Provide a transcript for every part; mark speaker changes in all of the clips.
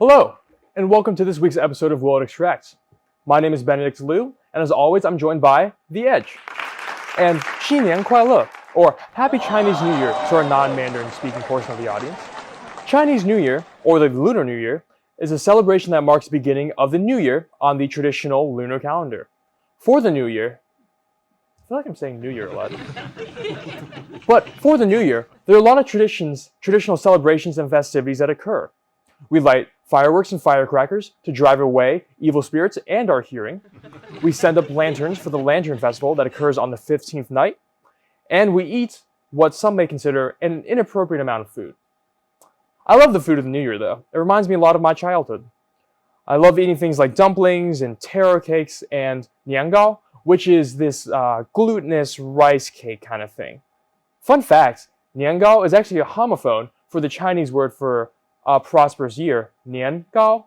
Speaker 1: Hello, and welcome to this week's episode of QueChERS. My name is Benedict Liu, and as always, I'm joined by The Edge. And 新年快乐, or Happy Chinese New Year to our non-Mandarin speaking portion of the audience. Chinese New Year, or the Lunar New Year, is a celebration that marks the beginning of the new year on the traditional lunar calendar. For the new year, I feel like I'm saying New Year a lot. But for the New Year, there are a lot of traditional celebrations and festivities that occur. We light fireworks and firecrackers to drive away evil spirits and our hearing. We send up lanterns for the Lantern Festival that occurs on the 15th night. And we eat what some may consider an inappropriate amount of food. I love the food of the New Year, though. It reminds me a lot of my childhood. I love eating things like dumplings and taro cakes and niangao, which is this glutinous rice cake kind of thing. Fun fact, niangao is actually a homophone for the Chinese word for a prosperous year, nian gao.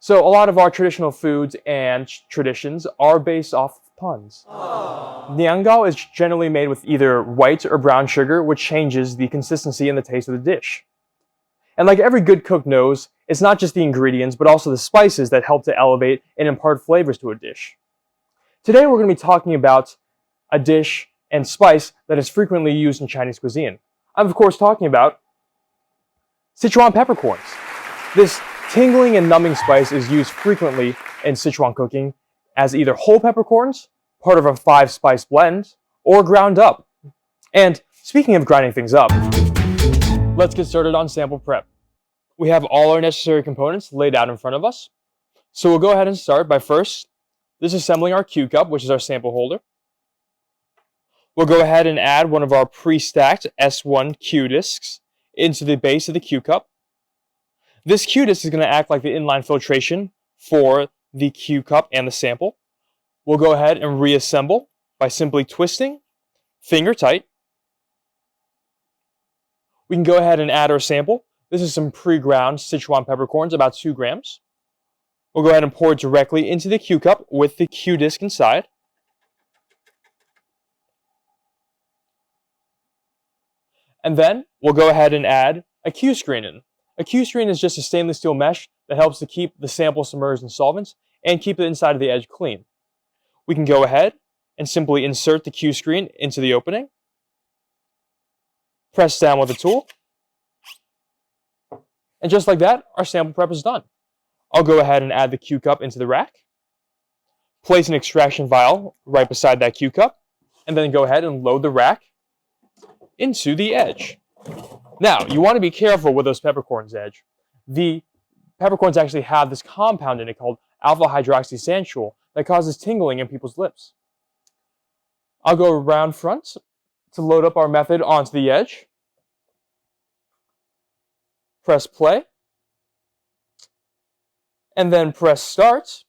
Speaker 1: So a lot of our traditional foods and traditions are based off of puns. Nian gao is generally made with either white or brown sugar, which changes the consistency and the taste of the dish. And like every good cook knows, it's not just the ingredients, but also the spices that help to elevate and impart flavors to a dish. Today we're going to be talking about a dish and spice that is frequently used in Chinese cuisine. I'm of course talking about Szechuan peppercorns. This tingling and numbing spice is used frequently in Szechuan cooking as either whole peppercorns, part of a 5-spice blend, or ground up. And speaking of grinding things up, let's get started on sample prep. We have all our necessary components laid out in front of us. So we'll go ahead and start by first disassembling our Q cup, which is our sample holder. We'll go ahead and add one of our pre-stacked S1 Q discs into the base of the Q cup. This Q disc is going to act like the inline filtration for the Q cup and the sample. We'll go ahead and reassemble by simply twisting, finger tight. We can go ahead and add our sample. This is some pre-ground Szechuan peppercorns, about 2 grams. We'll go ahead and pour it directly into the Q cup with the Q disc inside. And then we'll go ahead and add a Q screen in. A Q screen is just a stainless steel mesh that helps to keep the sample submerged in solvents and keep the inside of the edge clean. We can go ahead and simply insert the Q screen into the opening. Press down with the tool. And just like that, our sample prep is done. I'll go ahead and add the Q cup into the rack. Place an extraction vial right beside that Q cup. And then go ahead and load the rack into the edge. Now, you want to be careful with those peppercorns, Edge. The peppercorns actually have this compound in it called alpha hydroxysanchol that causes tingling in people's lips. I'll go around front to load up our method onto the edge. Press play. And then press start.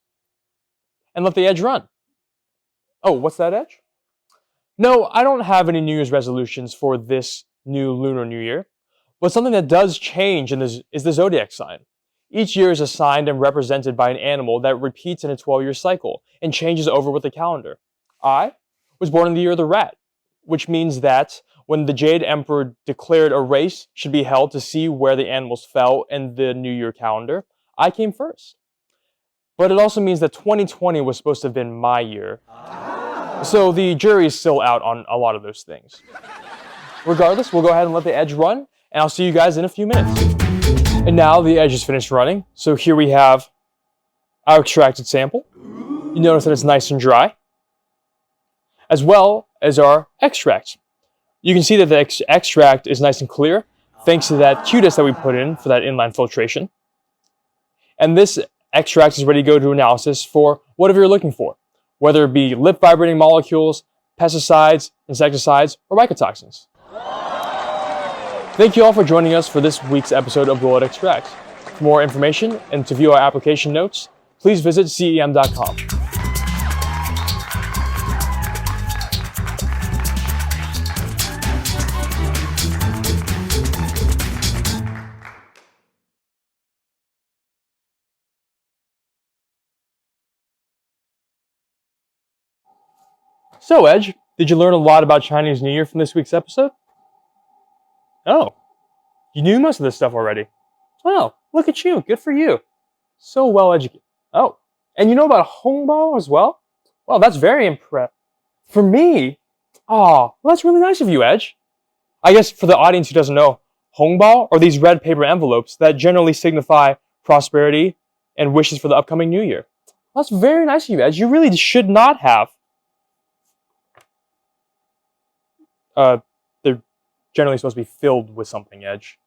Speaker 1: And let the edge run. Oh, what's that, Edge? No, I don't have any New Year's resolutions for this new Lunar New Year, but something that does change is the zodiac sign. Each year is assigned and represented by an animal that repeats in a 12-year cycle and changes over with the calendar. I was born in the year of the rat, which means that when the Jade Emperor declared a race should be held to see where the animals fell in the New Year calendar, I came first. But it also means that 2020 was supposed to have been my year. So the jury is still out on a lot of those things. Regardless, we'll go ahead and let the edge run, and I'll see you guys in a few minutes. And now the edge is finished running, so here we have our extracted sample. You notice that it's nice and dry, as well as our extract. You can see that the extract is nice and clear, thanks to that Q disc that we put in for that inline filtration. And this extract is ready to go to analysis for whatever you're looking for, whether it be lip vibrating molecules, pesticides, insecticides, or mycotoxins. Thank you all for joining us for this week's episode of QuEChERS. For more information and to view our application notes, please visit CEM.com. So, Edge, did you learn a lot about Chinese New Year from this week's episode? Oh, you knew most of this stuff already. Well, Look at you. Good for you. So well educated. Oh, and you know about hongbao as well? Well, that's very impressive. For me, oh, well, that's really nice of you, Edge. I guess for the audience who doesn't know, hongbao are these red paper envelopes that generally signify prosperity and wishes for the upcoming new year. Well, that's very nice of you, Edge. You really should not have. They're generally supposed to be filled with something, Edge.